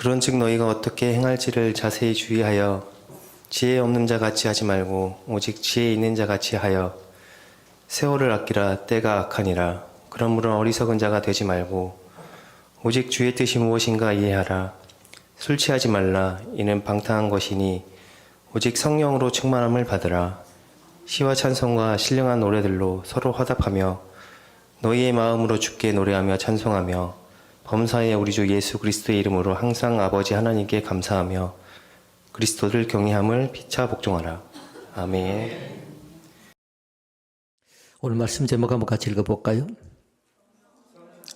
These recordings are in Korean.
그런즉 너희가 어떻게 행할지를 자세히 주의하여 지혜 없는 자 같이 하지 말고 오직 지혜 있는 자 같이 하여 세월을 아끼라. 때가 악하니라. 그러므로 어리석은 자가 되지 말고 오직 주의 뜻이 무엇인가 이해하라. 술 취하지 말라. 이는 방탕한 것이니 오직 성령으로 충만함을 받으라. 시와 찬송과 신령한 노래들로 서로 화답하며 너희의 마음으로 주께 노래하며 찬송하며 범사의 우리 주 예수 그리스도의 이름으로 항상 아버지 하나님께 감사하며 그리스도를 경외함을 피차 복종하라. 아멘. 오늘 말씀 제목 한번 같이 읽어볼까요?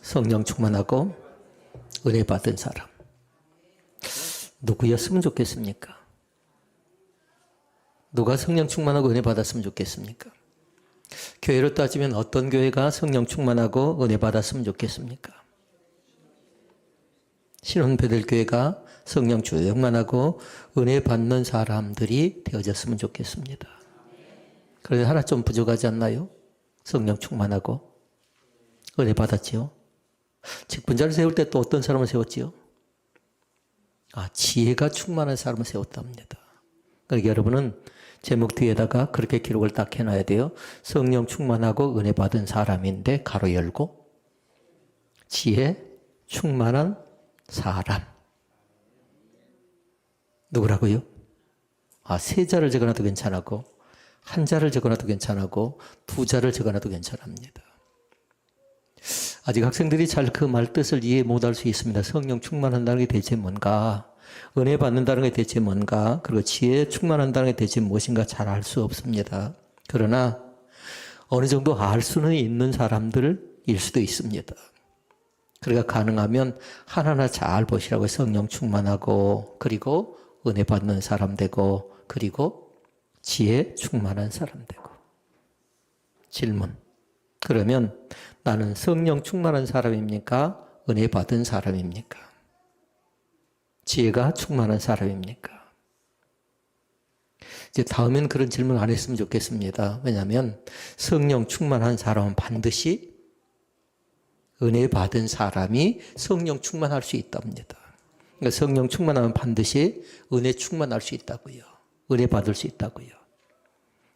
성령 충만하고 은혜 받은 사람. 누구였으면 좋겠습니까? 누가 성령 충만하고 은혜 받았으면 좋겠습니까? 교회로 따지면 어떤 교회가 성령 충만하고 은혜 받았으면 좋겠습니까? 신혼배들교회가 성령 충만하고 은혜 받는 사람들이 되어졌으면 좋겠습니다. 그런데 하나 좀 부족하지 않나요? 성령 충만하고 은혜 받았지요. 직분자를 세울 때 또 어떤 사람을 세웠지요? 지혜가 충만한 사람을 세웠답니다. 그러니까 여러분은 제목 뒤에다가 그렇게 기록을 딱 해놔야 돼요. 성령 충만하고 은혜 받은 사람인데 가로 열고 지혜 충만한 사람. 누구라고요? 세 자를 적어놔도 괜찮고 한 자를 적어놔도 괜찮고 두 자를 적어놔도 괜찮습니다. 아직 학생들이 잘 그 말 뜻을 이해 못할 수 있습니다. 성령 충만한다는 게 대체 뭔가, 은혜 받는다는 게 대체 뭔가, 그리고 지혜 충만한다는 게 대체 무엇인가 잘 알 수 없습니다. 그러나 어느 정도 알 수는 있는 사람들일 수도 있습니다. 그러니까 가능하면 하나하나 잘 보시라고. 성령 충만하고 그리고 은혜 받는 사람 되고 그리고 지혜 충만한 사람 되고. 질문. 그러면 나는 성령 충만한 사람입니까? 은혜 받은 사람입니까? 지혜가 충만한 사람입니까? 이제 다음엔 그런 질문 안 했으면 좋겠습니다. 왜냐하면 성령 충만한 사람은 반드시 은혜 받은 사람이 성령 충만할 수 있답니다. 그러니까 성령 충만하면 반드시 은혜 충만할 수 있다고요. 은혜 받을 수 있다고요.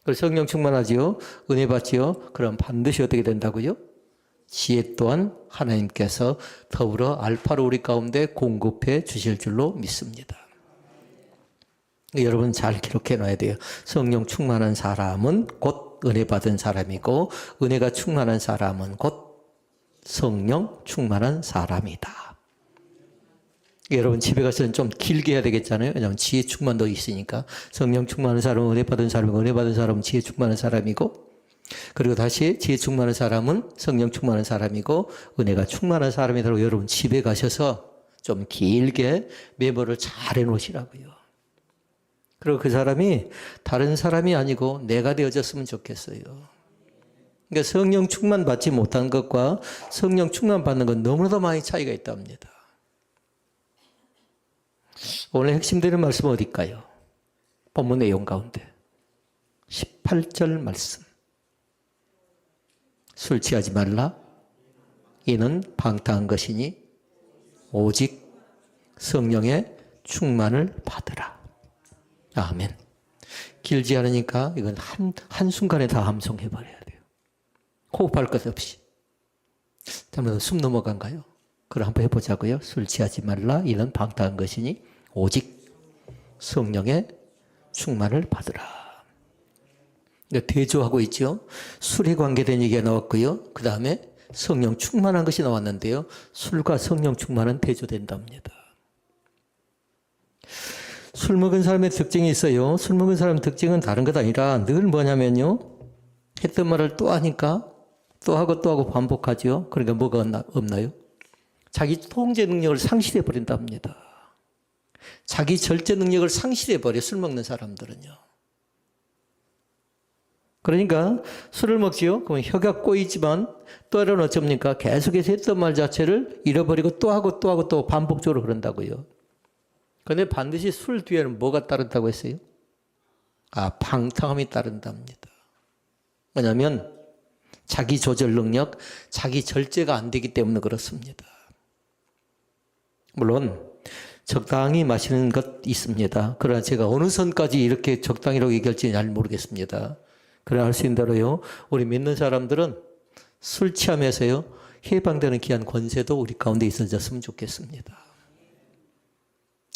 그래서 성령 충만하지요. 은혜 받지요. 그럼 반드시 어떻게 된다고요? 지혜 또한 하나님께서 더불어 알파로 우리 가운데 공급해 주실 줄로 믿습니다. 여러분 잘 기록해 놔야 돼요. 성령 충만한 사람은 곧 은혜 받은 사람이고 은혜가 충만한 사람은 곧 성령 충만한 사람이다. 여러분 집에 가서는 좀 길게 해야 되겠잖아요. 왜냐하면 지혜 충만도 있으니까. 성령 충만한 사람은 은혜 받은 사람이고 은혜 받은 사람은 지혜 충만한 사람이고 그리고 다시 지혜 충만한 사람은 성령 충만한 사람이고 은혜가 충만한 사람이라고 여러분 집에 가셔서 좀 길게 메모를 잘 해놓으시라고요. 그리고 그 사람이 다른 사람이 아니고 내가 되어졌으면 좋겠어요. 그러니까 성령 충만 받지 못한 것과 성령 충만 받는 건 너무나도 많이 차이가 있답니다. 오늘 핵심되는 말씀은 어딜까요? 본문 내용 가운데 18절 말씀. 술 취하지 말라. 이는 방탕한 것이니 오직 성령의 충만을 받으라. 아멘. 길지 않으니까 이건 한순간에 다 함송해버려야 돼요. 호흡할 것 없이. 잠깐 숨 넘어간가요? 그럼 한번 해보자고요. 술 취하지 말라. 이는 방탕한 것이니 오직 성령의 충만을 받으라. 대조하고 있죠. 술에 관계된 얘기가 나왔고요. 그 다음에 성령 충만한 것이 나왔는데요. 술과 성령 충만은 대조된답니다. 술 먹은 사람의 특징이 있어요. 술 먹은 사람의 특징은 다른 것 아니라 늘 뭐냐면요. 했던 말을 또 하니까 또 하고 반복하죠. 그러니까 뭐가 없나요? 자기 통제 능력을 상실해 버린답니다. 자기 절제 능력을 상실해 버려. 술 먹는 사람들은요. 그러니까 술을 먹지요. 그러면 혀가 꼬이지만 때로는 어쩝니까? 계속해서 했던 말 자체를 잃어버리고 또 하고 또 반복적으로 그런다고요. 그런데 반드시 술 뒤에는 뭐가 따른다고 했어요? 방탕함이 따른답니다. 왜냐하면 자기 조절 능력, 자기 절제가 안 되기 때문에 그렇습니다. 물론 적당히 마시는 것 있습니다. 그러나 제가 어느 선까지 이렇게 적당히라고 얘기할지 잘 모르겠습니다. 그러나 할 수 있는 대로요. 우리 믿는 사람들은 술 취함에서요. 해방되는 귀한 권세도 우리 가운데 있어졌으면 좋겠습니다.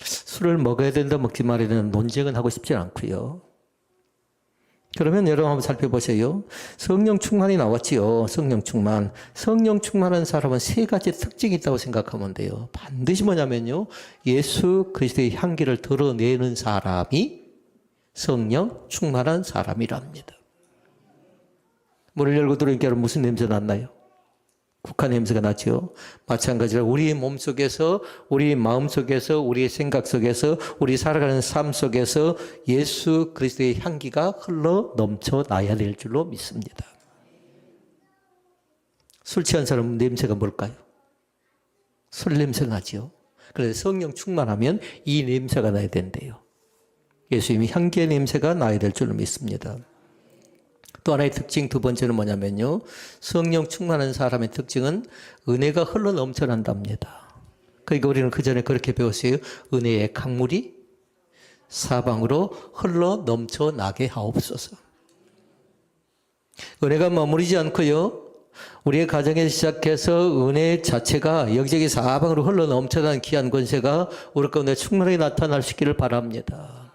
술을 먹어야 된다 먹지 말아야 된다 논쟁은 하고 싶지 않고요. 그러면 여러분 한번 살펴보세요. 성령 충만이 나왔지요. 성령 충만. 성령 충만한 사람은 세 가지 특징이 있다고 생각하면 돼요. 반드시 뭐냐면요. 예수 그리스도의 향기를 드러내는 사람이 성령 충만한 사람이랍니다. 문을 열고 들어오니까 여러분 무슨 냄새 났나요? 국화 냄새가 나죠. 마찬가지로 우리의 몸 속에서, 우리 마음 속에서, 우리의 생각 속에서, 우리 살아가는 삶 속에서 예수 그리스도의 향기가 흘러 넘쳐 나야 될 줄로 믿습니다. 술 취한 사람 냄새가 뭘까요? 술 냄새가 나죠. 그래서 성령 충만하면 이 냄새가 나야 된대요. 예수님이 향기의 냄새가 나야 될 줄로 믿습니다. 또 하나의 특징 두 번째는 뭐냐면요. 성령 충만한 사람의 특징은 은혜가 흘러 넘쳐난답니다. 그러니까 우리는 그 전에 그렇게 배웠어요. 은혜의 강물이 사방으로 흘러 넘쳐나게 하옵소서. 은혜가 머무르지 않고요. 우리의 가정에서 시작해서 은혜 자체가 여기저기 사방으로 흘러 넘쳐나는 귀한 권세가 우리 가운데 충만하게 나타날 수 있기를 바랍니다.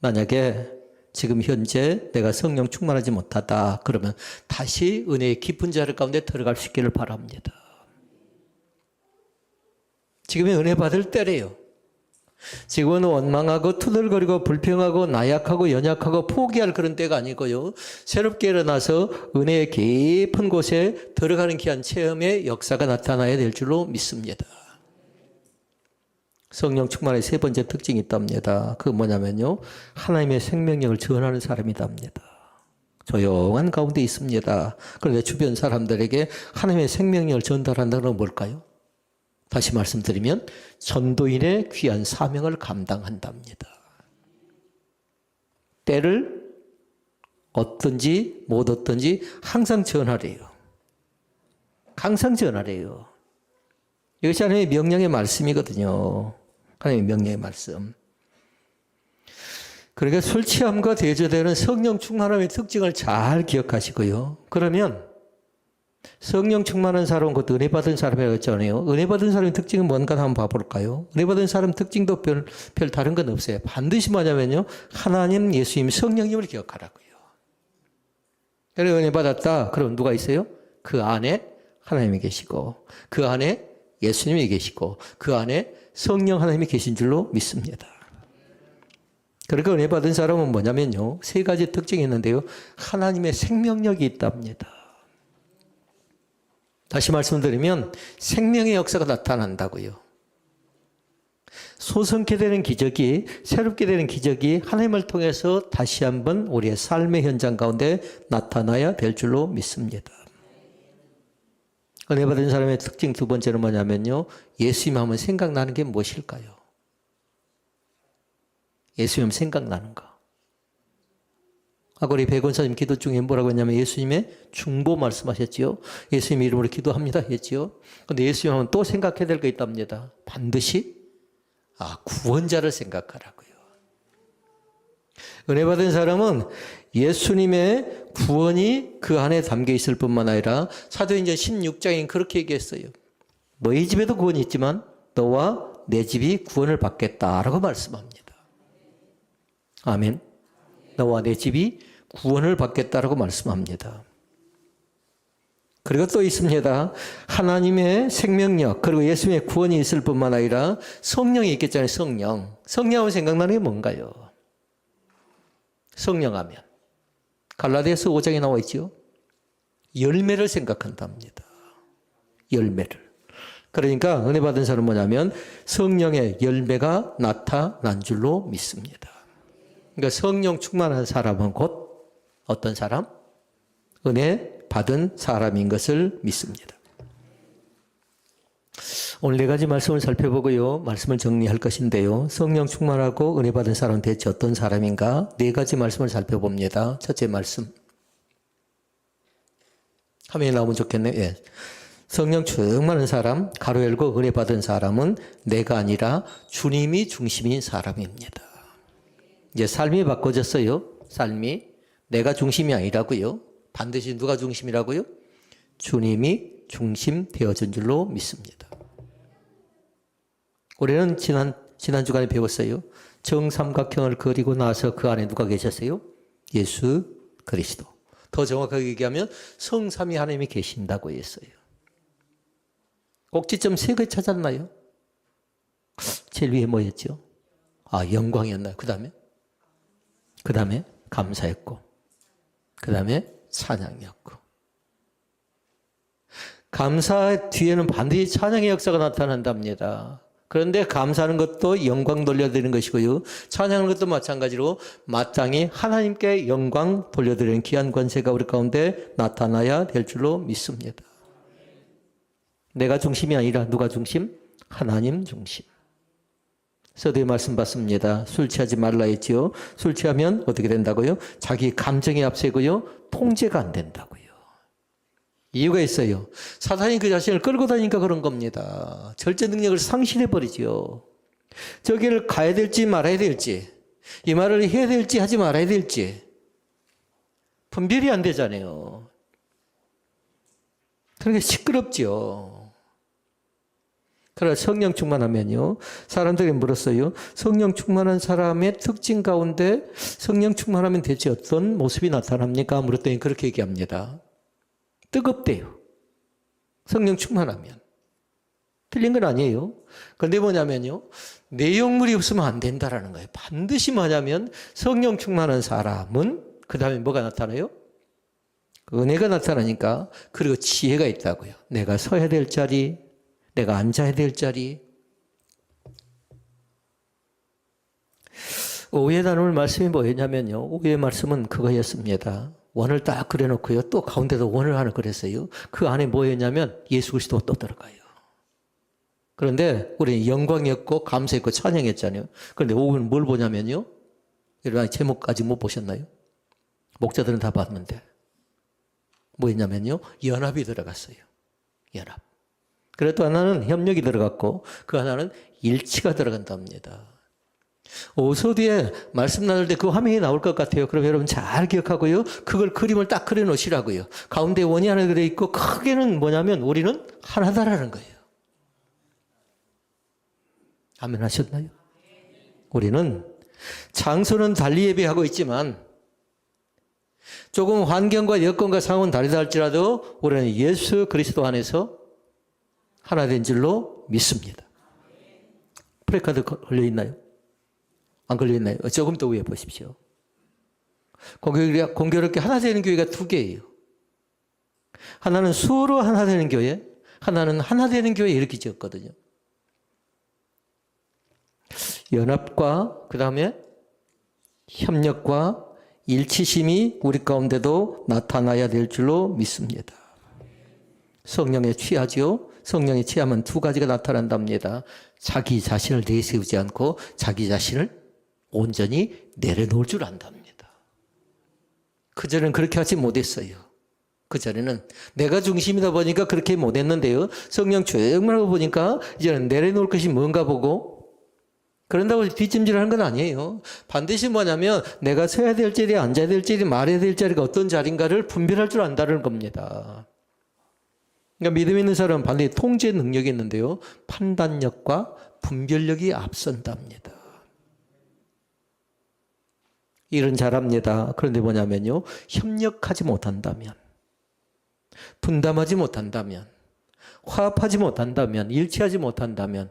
만약에 지금 현재 내가 성령 충만하지 못하다 그러면 다시 은혜의 깊은 자리 가운데 들어갈 수 있기를 바랍니다. 지금이 은혜 받을 때래요. 지금은 원망하고 투덜거리고 불평하고 나약하고 연약하고 포기할 그런 때가 아니고요. 새롭게 일어나서 은혜의 깊은 곳에 들어가는 귀한 체험의 역사가 나타나야 될 줄로 믿습니다. 성령 충만의 세 번째 특징이 있답니다. 그건 뭐냐면요. 하나님의 생명력을 전하는 사람이답니다. 조용한 가운데 있습니다. 그런데 주변 사람들에게 하나님의 생명력을 전달한다는 건 뭘까요? 다시 말씀드리면 전도인의 귀한 사명을 감당한답니다. 때를 얻든지 못 얻든지 항상 전하래요. 항상 전하래요. 이것이 하나님의 명령의 말씀이거든요. 하나님의 명령의 말씀. 그러니까 술 취함과 대조되는 성령 충만함의 특징을 잘 기억하시고요. 그러면 성령 충만한 사람은 곧 은혜 받은 사람이라고 했잖아요. 은혜 받은 사람의 특징은 뭔가 한번 봐볼까요? 은혜 받은 사람 특징도 별 다른 건 없어요. 반드시 뭐냐면요. 하나님, 예수님, 성령님을 기억하라고요. 그래 은혜 받았다. 그럼 누가 있어요? 그 안에 하나님이 계시고 그 안에 예수님이 계시고 그 안에 성령 하나님이 계신 줄로 믿습니다. 그러니까 은혜 받은 사람은 뭐냐면요. 세 가지 특징이 있는데요. 하나님의 생명력이 있답니다. 다시 말씀드리면 생명의 역사가 나타난다고요. 소성케 되는 기적이, 새롭게 되는 기적이 하나님을 통해서 다시 한번 우리의 삶의 현장 가운데 나타나야 될 줄로 믿습니다. 은혜 받은 사람의 특징 두 번째는 뭐냐면요. 예수님 하면 생각나는 게 무엇일까요? 예수님 하면 생각나는 거. 아까 우리 백원사님 기도 중에 뭐라고 했냐면 예수님의 중보 말씀하셨지요. 예수님 이름으로 기도합니다 했지요. 그런데 예수님 하면 또 생각해야 될 게 있답니다. 반드시 구원자를 생각하라고요. 은혜 받은 사람은 예수님의 구원이 그 안에 담겨 있을 뿐만 아니라 사도행전 16장에 그렇게 얘기했어요. 너희 집에도 구원이 있지만 너와 내 집이 구원을 받겠다라고 말씀합니다. 아멘. 너와 내 집이 구원을 받겠다라고 말씀합니다. 그리고 또 있습니다. 하나님의 생명력 그리고 예수님의 구원이 있을 뿐만 아니라 성령이 있겠잖아요. 성령. 성령하면 생각나는 게 뭔가요? 성령하면 갈라디아서 5장에 나와 있죠. 열매를 생각한답니다. 열매를. 그러니까 은혜 받은 사람은 뭐냐면 성령의 열매가 나타난 줄로 믿습니다. 그러니까 성령 충만한 사람은 곧 어떤 사람? 은혜 받은 사람인 것을 믿습니다. 오늘 네 가지 말씀을 살펴보고요. 말씀을 정리할 것인데요. 성령 충만하고 은혜 받은 사람은 대체 어떤 사람인가? 네 가지 말씀을 살펴봅니다. 첫째 말씀. 화면에 나오면 좋겠네요. 예. 성령 충만한 사람, 가로 열고 은혜 받은 사람은 내가 아니라 주님이 중심인 사람입니다. 이제 삶이 바꿔졌어요. 삶이 내가 중심이 아니라고요. 반드시 누가 중심이라고요? 주님이 중심 되어진 줄로 믿습니다. 우리는 지난 주간에 배웠어요. 정삼각형을 그리고 나서 그 안에 누가 계셨어요? 예수 그리스도. 더 정확하게 얘기하면 성삼위 하나님이 계신다고 했어요. 꼭지점 3개 찾았나요? 제일 위에 뭐였죠? 영광이었나요? 그 다음에 감사했고, 그 다음에 찬양이었고. 감사 뒤에는 반드시 찬양의 역사가 나타난답니다. 그런데 감사하는 것도 영광 돌려드리는 것이고요. 찬양하는 것도 마찬가지로 마땅히 하나님께 영광 돌려드리는 귀한 권세가 우리 가운데 나타나야 될 줄로 믿습니다. 내가 중심이 아니라 누가 중심? 하나님 중심. 서두에 말씀 받습니다. 술 취하지 말라 했지요. 술 취하면 어떻게 된다고요? 자기 감정이 앞세고요. 통제가 안 된다고요. 이유가 있어요. 사탄이 그 자신을 끌고 다니니까 그런 겁니다. 절제 능력을 상실해버리죠. 저기를 가야 될지 말아야 될지, 이 말을 해야 될지 하지 말아야 될지 분별이 안 되잖아요. 그러니까 시끄럽죠. 그러나 성령 충만하면요. 사람들이 물었어요. 성령 충만한 사람의 특징 가운데 성령 충만하면 대체 어떤 모습이 나타납니까? 물었더니 그렇게 얘기합니다. 뜨겁대요. 성령 충만하면. 틀린 건 아니에요. 그런데 뭐냐면요. 내용물이 없으면 안 된다라는 거예요. 반드시 뭐냐면 성령 충만한 사람은 그 다음에 뭐가 나타나요? 은혜가 나타나니까 그리고 지혜가 있다고요. 내가 서야 될 자리, 내가 앉아야 될 자리. 오후에 나눌 말씀이 뭐였냐면요. 오후의 말씀은 그거였습니다. 원을 딱 그려놓고요. 또 가운데도 원을 하나 그랬어요. 그 안에 뭐였냐면 예수 그리스도가 또 들어가요. 그런데 우리는 영광이었고 감사했고 찬양했잖아요. 그런데 오후는 뭘 보냐면요. 여러분 제목까지 못 보셨나요? 목자들은 다 봤는데 뭐였냐면요. 연합이 들어갔어요. 연합. 그리고 또 하나는 협력이 들어갔고 그 하나는 일치가 들어간답니다. 오서 뒤에 말씀 나눌 때 그 화면이 나올 것 같아요. 그럼 여러분 잘 기억하고요. 그걸 그림을 딱 그려 놓으시라고요. 가운데 원이 하나 그려 있고 크게는 뭐냐면 우리는 하나다라는 거예요. 아멘 하셨나요? 우리는 장소는 달리 예배하고 있지만 조금 환경과 여건과 상황은 다르다 할지라도 우리는 예수 그리스도 안에서 하나 된 줄로 믿습니다. 프레카드 걸려 있나요? 안 걸려 있나요? 조금 더 위에 보십시오. 공교롭게 하나 되는 교회가 2개예요. 하나는 수로 하나 되는 교회, 하나는 하나 되는 교회 이렇게 지었거든요. 연합과 그 다음에 협력과 일치심이 우리 가운데도 나타나야 될 줄로 믿습니다. 성령에 취하지요. 성령에 취하면 2가지가 나타난답니다. 자기 자신을 내세우지 않고 자기 자신을 온전히 내려놓을 줄 안답니다. 그전에는 그렇게 하지 못했어요. 그전에는 내가 중심이다 보니까 그렇게 못했는데요. 성령 충만하고 보니까 이제는 내려놓을 것이 뭔가 보고 그런다고 뒷짐질하는 건 아니에요. 반드시 뭐냐면 내가 서야 될 자리, 앉아야 될 자리, 말해야 될 자리가 어떤 자리인가를 분별할 줄 안다는 겁니다. 그러니까 믿음 있는 사람은 반드시 통제 능력이 있는데요. 판단력과 분별력이 앞선답니다. 일은 잘합니다. 그런데 뭐냐면요. 협력하지 못한다면, 분담하지 못한다면, 화합하지 못한다면, 일치하지 못한다면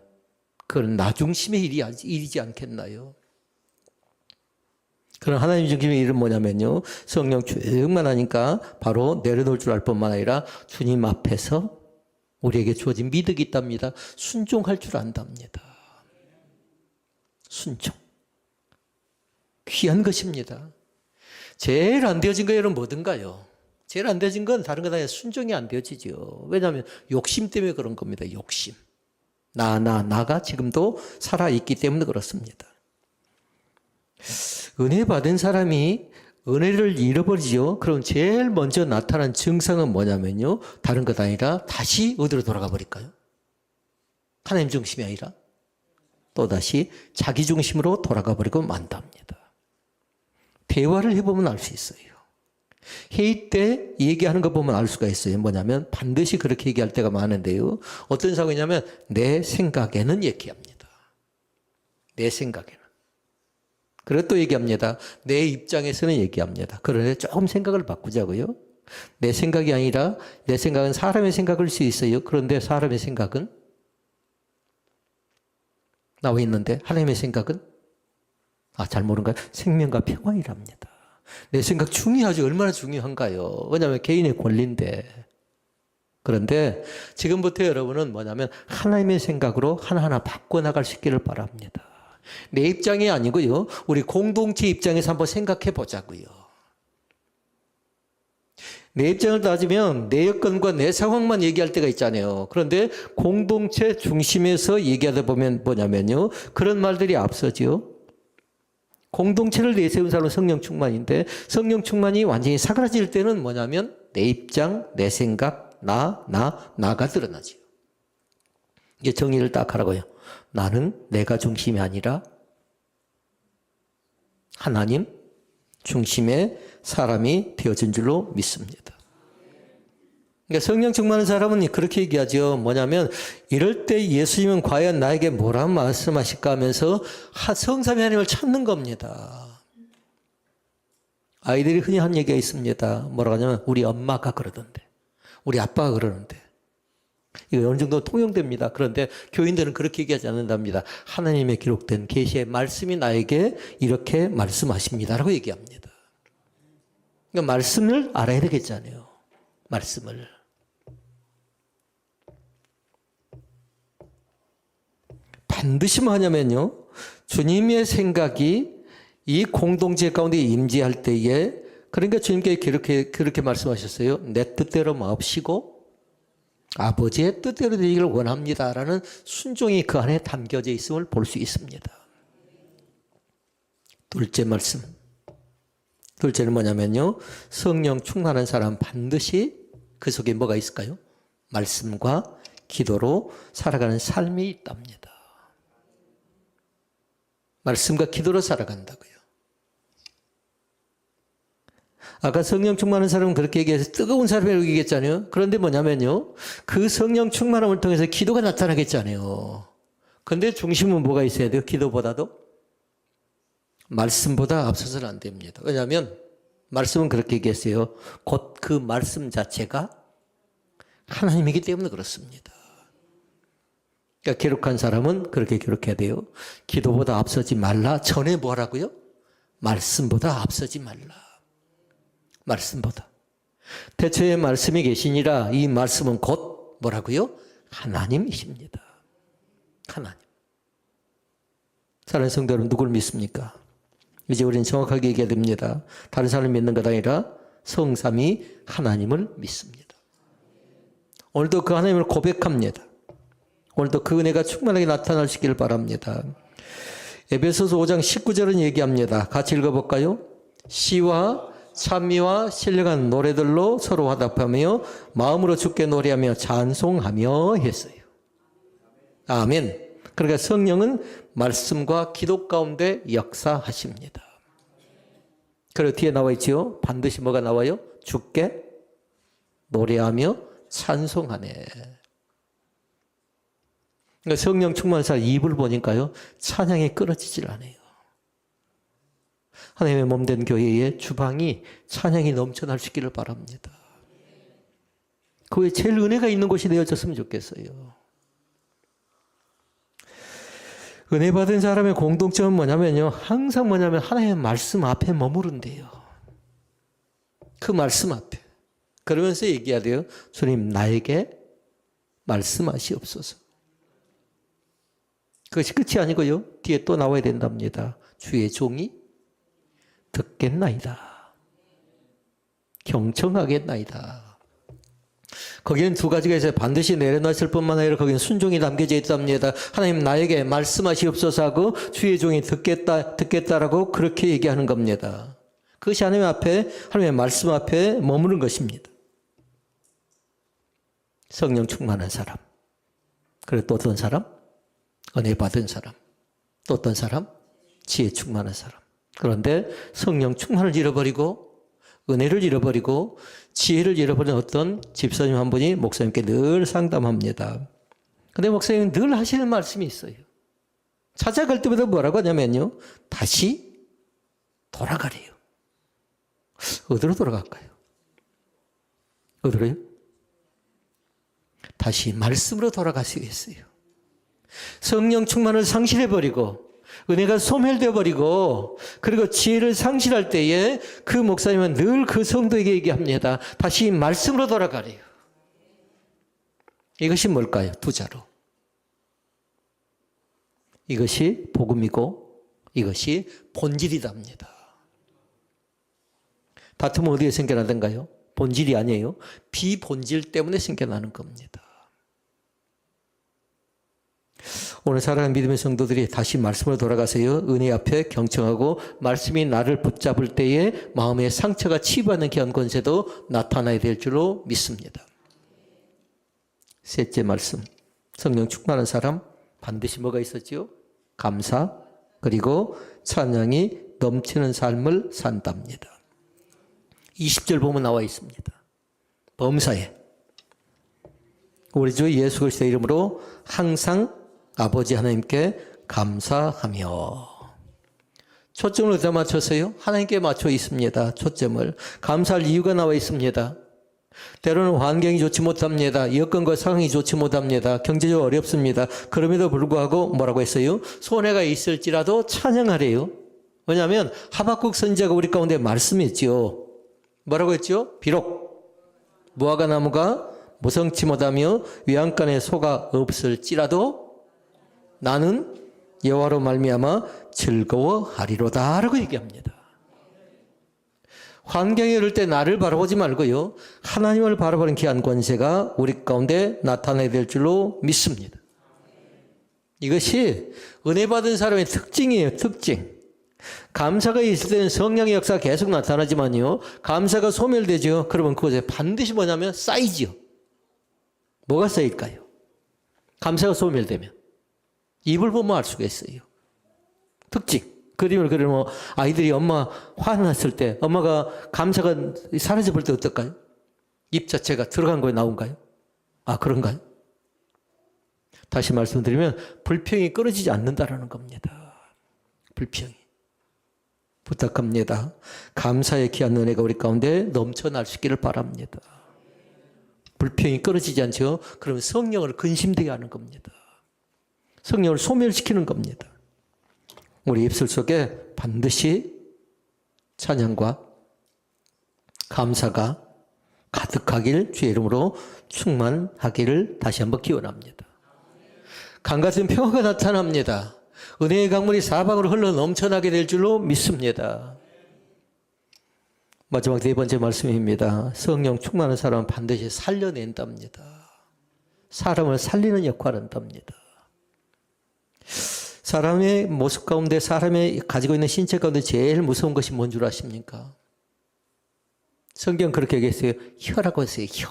그건 나 중심의 일이지 않겠나요? 그런 하나님 중심의 일은 뭐냐면요. 성령 충만하니까 바로 내려놓을 줄 알 뿐만 아니라 주님 앞에서 우리에게 주어진 미덕이 있답니다. 순종할 줄 안답니다. 순종. 귀한 것입니다. 제일 안 되어진 거는 뭐든가요? 제일 안 되어진 건 다른 것 아니라 순종이 안 되어지죠. 왜냐하면 욕심 때문에 그런 겁니다. 욕심. 나가 지금도 살아있기 때문에 그렇습니다. 은혜 받은 사람이 은혜를 잃어버리죠. 그럼 제일 먼저 나타난 증상은 뭐냐면요. 다른 것 아니라 다시 어디로 돌아가 버릴까요? 하나님 중심이 아니라 또다시 자기 중심으로 돌아가 버리고 만답니다. 대화를 해보면 알 수 있어요. 회의 때 얘기하는 거 보면 알 수가 있어요. 뭐냐면 반드시 그렇게 얘기할 때가 많은데요. 어떤 상황이냐면 내 생각에는 얘기합니다. 내 생각에는. 그리고 또 얘기합니다. 내 입장에서는 얘기합니다. 그런데 조금 생각을 바꾸자고요. 내 생각이 아니라 내 생각은 사람의 생각일 수 있어요. 그런데 사람의 생각은 나와 있는데 하나님의 생각은 잘 모르는가요? 생명과 평화이랍니다. 내 생각 중요하죠. 얼마나 중요한가요? 왜냐하면 개인의 권리인데. 그런데 지금부터 여러분은 뭐냐면 하나님의 생각으로 하나하나 바꿔나갈 수 있기를 바랍니다. 내 입장이 아니고요. 우리 공동체 입장에서 한번 생각해 보자고요. 내 입장을 따지면 내 여건과 내 상황만 얘기할 때가 있잖아요. 그런데 공동체 중심에서 얘기하다 보면 뭐냐면요. 그런 말들이 앞서죠. 공동체를 내세운 사람은 성령 충만인데 성령 충만이 완전히 사그라질 때는 뭐냐면 내 입장, 내 생각, 나가 드러나죠. 이게 정의를 딱 하라고요. 나는 내가 중심이 아니라 하나님 중심의 사람이 되어진 줄로 믿습니다. 그러니까 성령 충만한 사람은 그렇게 얘기하죠. 뭐냐면 이럴 때 예수님은 과연 나에게 뭐라 말씀하실까 하면서 성삼위 하나님을 찾는 겁니다. 아이들이 흔히 한 얘기가 있습니다. 뭐라고 하냐면 우리 엄마가 그러던데, 우리 아빠가 그러는데. 이거 어느 정도 통용됩니다. 그런데 교인들은 그렇게 얘기하지 않는답니다. 하나님의 기록된 계시의 말씀이 나에게 이렇게 말씀하십니다라고 얘기합니다. 그러니까 말씀을 알아야 되겠잖아요. 말씀을. 반드시 뭐 하냐면요. 주님의 생각이 이 공동체 가운데 임재할 때에 그러니까 주님께 그렇게 말씀하셨어요. 내 뜻대로 마옵시고 아버지의 뜻대로 되기를 원합니다라는 순종이 그 안에 담겨져 있음을 볼 수 있습니다. 둘째 말씀. 둘째는 뭐냐면요. 성령 충만한 사람 반드시 그 속에 뭐가 있을까요? 말씀과 기도로 살아가는 삶이 있답니다. 말씀과 기도로 살아간다고요. 아까 성령 충만한 사람은 그렇게 얘기해서 뜨거운 사람이라고 얘기했잖아요. 그런데 뭐냐면요. 그 성령 충만함을 통해서 기도가 나타나겠잖아요. 그런데 중심은 뭐가 있어야 돼요? 기도보다도? 말씀보다 앞서서는 안 됩니다. 왜냐하면 말씀은 그렇게 얘기했어요. 곧 그 말씀 자체가 하나님이기 때문에 그렇습니다. 그러니까 기록한 사람은 그렇게 기록해야 돼요. 기도보다 앞서지 말라. 전에 뭐 하라고요? 말씀보다 앞서지 말라. 말씀보다. 태초에 말씀이 계시니라. 이 말씀은 곧 뭐라고요? 하나님이십니다. 하나님. 사랑하는 성도 여러분, 누구를 믿습니까? 이제 우리는 정확하게 얘기해야 됩니다. 다른 사람을 믿는 것 아니라 성삼위 하나님을 믿습니다. 오늘도 그 하나님을 고백합니다. 오늘도 그 은혜가 충만하게 나타날 수 있기를 바랍니다. 에베소서 5장 19절은 얘기합니다. 같이 읽어볼까요? 시와 찬미와 신령한 노래들로 서로 화답하며 마음으로 주께 노래하며 찬송하며 했어요. 아멘. 그러니까 성령은 말씀과 기도 가운데 역사하십니다. 그리고 뒤에 나와 있지요. 반드시 뭐가 나와요? 주께 노래하며 찬송하네. 그러니까 성령 충만사 입을 보니까요. 찬양이 끊어지질 않아요. 하나님의 몸된 교회의 주방이 찬양이 넘쳐날 수 있기를 바랍니다. 그 외에 제일 은혜가 있는 곳이 되어졌으면 좋겠어요. 은혜 받은 사람의 공동점은 뭐냐면요. 항상 뭐냐면 하나님의 말씀 앞에 머무른대요. 그 말씀 앞에. 그러면서 얘기해야 돼요. 주님 나에게 말씀하시옵소서. 그것이 끝이 아니고요. 뒤에 또 나와야 된답니다. 주의 종이 듣겠나이다. 경청하겠나이다. 거기는 두 가지가 있어요. 반드시 내려놨을 뿐만 아니라 거기는 순종이 담겨져 있답니다. 하나님 나에게 말씀하시옵소서 하고 주의 종이 듣겠다라고 그렇게 얘기하는 겁니다. 그것이 하나님의 말씀 앞에 머무는 것입니다. 성령 충만한 사람. 그리고 또 어떤 사람? 은혜 받은 사람. 또 어떤 사람? 지혜 충만한 사람. 그런데 성령 충만을 잃어버리고 은혜를 잃어버리고 지혜를 잃어버린 어떤 집사님 한 분이 목사님께 늘 상담합니다. 근데 목사님은 늘 하시는 말씀이 있어요. 찾아갈 때마다 뭐라고 하냐면요. 다시 돌아가래요. 어디로 돌아갈까요? 어디로요? 다시 말씀으로 돌아가시겠어요. 성령 충만을 상실해버리고 은혜가 소멸되어버리고 그리고 지혜를 상실할 때에 그 목사님은 늘 그 성도에게 얘기합니다. 다시 말씀으로 돌아가래요. 이것이 뭘까요? 두 자로. 이것이 복음이고 이것이 본질이답니다. 다툼은 어디에 생겨나던가요? 본질이 아니에요. 비본질 때문에 생겨나는 겁니다. 오늘 사랑하는 믿음의 성도들이 다시 말씀으로 돌아가세요. 은혜 앞에 경청하고 말씀이 나를 붙잡을 때에 마음의 상처가 치유하는 귀한 권세도 나타나야 될 줄로 믿습니다. 셋째 말씀. 성령 충만한 사람 반드시 뭐가 있었지요? 감사 그리고 찬양이 넘치는 삶을 산답니다. 20절 보면 나와 있습니다. 범사에 우리 주 예수 그리스도의 이름으로 항상 아버지 하나님께 감사하며. 초점을 어디다 맞췄어요? 하나님께 맞춰 있습니다. 초점을. 감사할 이유가 나와 있습니다. 때로는 환경이 좋지 못합니다. 여건과 상황이 좋지 못합니다. 경제적으로 어렵습니다. 그럼에도 불구하고 뭐라고 했어요? 손해가 있을지라도 찬양하래요. 왜냐하면 하박국 선지자가 우리 가운데 말씀했지요. 뭐라고 했죠? 비록 무화과 나무가 무성치 못하며 외양간에 소가 없을지라도 나는 여호와로 말미암아 즐거워하리로다 라고 얘기합니다. 환경이 이럴 때 나를 바라보지 말고요. 하나님을 바라보는 귀한 권세가 우리 가운데 나타나야 될 줄로 믿습니다. 이것이 은혜 받은 사람의 특징이에요. 특징. 감사가 있을 때는 성령의 역사가 계속 나타나지만요. 감사가 소멸되죠. 그러면 그것에 반드시 뭐냐면 쌓이죠. 뭐가 쌓일까요? 감사가 소멸되면. 입을 보면 알 수가 있어요. 특징. 그림을 그리면 아이들이 엄마 화났을 때 엄마가 감사가 사라져볼 때 어떨까요? 입 자체가 들어간 거에 나온가요? 아, 그런가요? 다시 말씀드리면 불평이 끊어지지 않는다라는 겁니다. 불평이. 부탁합니다. 감사의 귀한 은혜가 우리 가운데 넘쳐날 수 있기를 바랍니다. 불평이 끊어지지 않죠? 그러면 성령을 근심되게 하는 겁니다. 성령을 소멸시키는 겁니다. 우리 입술 속에 반드시 찬양과 감사가 가득하길 주의 이름으로 충만하기를 다시 한번 기원합니다. 강같은 평화가 나타납니다. 은혜의 강물이 사방으로 흘러 넘쳐나게 될 줄로 믿습니다. 마지막 네 번째 말씀입니다. 성령 충만한 사람은 반드시 살려낸답니다. 사람을 살리는 역할을 한답니다. 사람의 모습 가운데 사람의 가지고 있는 신체 가운데 제일 무서운 것이 뭔 줄 아십니까? 성경 그렇게 얘기했어요. 혀라고 했어요. 혀.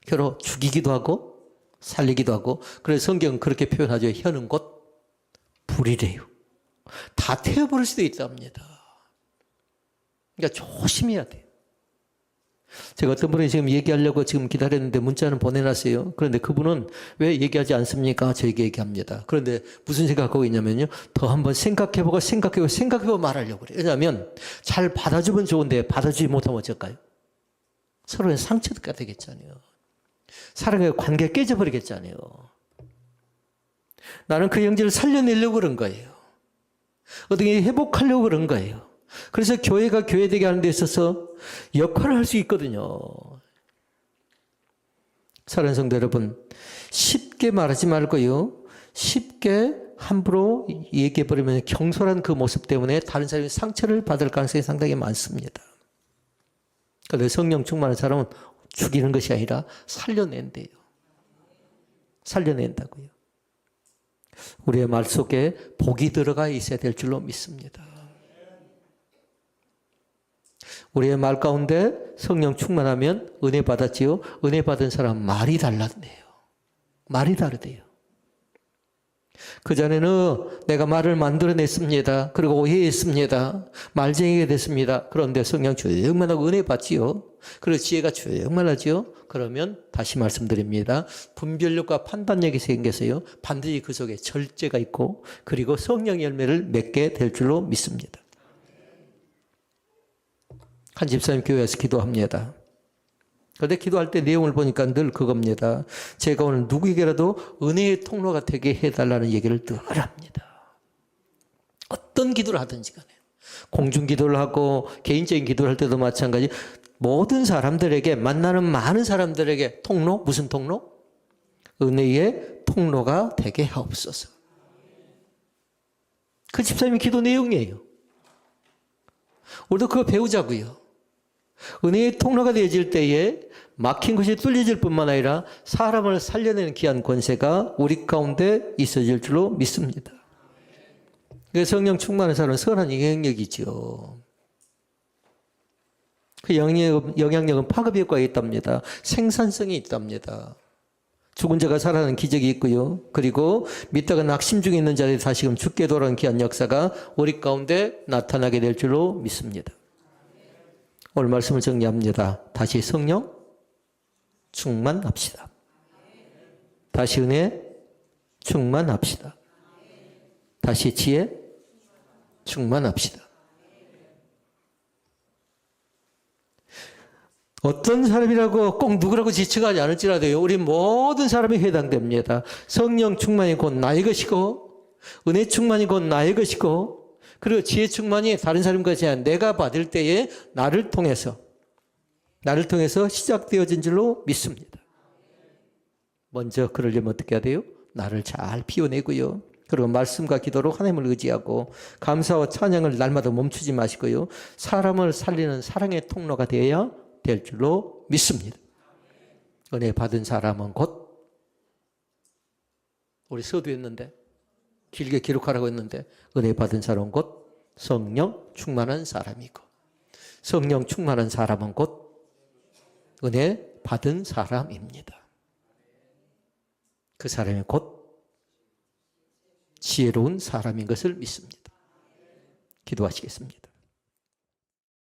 혀로 죽이기도 하고 살리기도 하고. 그래서 성경은 그렇게 표현하죠. 혀는 곧 불이래요. 다 태워버릴 수도 있답니다. 그러니까 조심해야 돼요. 제가 어떤 분이 지금 얘기하려고 지금 기다렸는데 문자는 보내놨어요. 그런데 그분은 왜 얘기하지 않습니까? 저에게 얘기합니다. 그런데 무슨 생각하고 있냐면요. 더 한번 생각해보고 말하려고 그래요. 왜냐하면 잘 받아주면 좋은데 받아주지 못하면 어쩔까요? 서로의 상처가 되겠잖아요. 사랑의 관계 깨져버리겠잖아요. 나는 그 형제를 살려내려고 그런 거예요. 어떻게 회복하려고 그런 거예요. 그래서 교회가 교회되게 하는 데 있어서 역할을 할 수 있거든요. 사랑하는 성도 여러분, 쉽게 말하지 말고요. 쉽게 함부로 얘기해버리면 경솔한 그 모습 때문에 다른 사람이 상처를 받을 가능성이 상당히 많습니다. 그런데 성령 충만한 사람은 죽이는 것이 아니라 살려낸대요. 살려낸다고요. 우리의 말 속에 복이 들어가 있어야 될 줄로 믿습니다. 우리의 말 가운데 성령 충만하면 은혜 받았지요. 은혜 받은 사람 말이 달랐네요. 말이 다르대요. 그전에는 내가 말을 만들어냈습니다. 그리고 오해했습니다. 말쟁이가 됐습니다. 그런데 성령 충만하고 은혜 받지요. 그리고 지혜가 충만하지요. 그러면 다시 말씀드립니다. 분별력과 판단력이 생겨서요. 반드시 그 속에 절제가 있고 그리고 성령의 열매를 맺게 될 줄로 믿습니다. 한 집사님 교회에서 기도합니다. 그런데 기도할 때 내용을 보니까 늘 그겁니다. 제가 오늘 누구에게라도 은혜의 통로가 되게 해달라는 얘기를 늘 합니다. 어떤 기도를 하든지 간에. 공중 기도를 하고 개인적인 기도를 할 때도 마찬가지. 모든 사람들에게 만나는 많은 사람들에게 통로? 무슨 통로? 은혜의 통로가 되게 하옵소서. 그 집사님의 기도 내용이에요. 우리도 그거 배우자고요. 은혜의 통로가 되어질 때에 막힌 것이 뚫려질 뿐만 아니라 사람을 살려내는 귀한 권세가 우리 가운데 있어질 줄로 믿습니다. 성령 충만한 사람은 선한 영향력이죠. 그 영향력은 파급 효과가 있답니다. 생산성이 있답니다. 죽은 자가 살아나는 기적이 있고요. 그리고 믿다가 낙심 중에 있는 자들이 다시금 죽게 돌아오는 귀한 역사가 우리 가운데 나타나게 될 줄로 믿습니다. 오늘 말씀을 정리합니다. 다시 성령 충만합시다. 다시 은혜 충만합시다. 다시 지혜 충만합시다. 어떤 사람이라고 꼭 누구라고 지칭하지 않을지라도요. 우리 모든 사람이 해당됩니다. 성령 충만이 곧 나의 것이고 은혜 충만이 곧 나의 것이고 그리고 지혜 충만이 다른 사람 것이 아니라 내가 받을 때에 나를 통해서 시작되어진 줄로 믿습니다. 먼저 그러려면 어떻게 해야 돼요? 나를 잘 피워내고요. 그리고 말씀과 기도로 하나님을 의지하고 감사와 찬양을 날마다 멈추지 마시고요. 사람을 살리는 사랑의 통로가 되어야 될 줄로 믿습니다. 은혜 받은 사람은 곧 우리 서두했는데 길게 기록하라고 했는데 은혜 받은 사람은 곧 성령 충만한 사람이고 성령 충만한 사람은 곧 은혜 받은 사람입니다. 그 사람이 곧 지혜로운 사람인 것을 믿습니다. 기도하시겠습니다.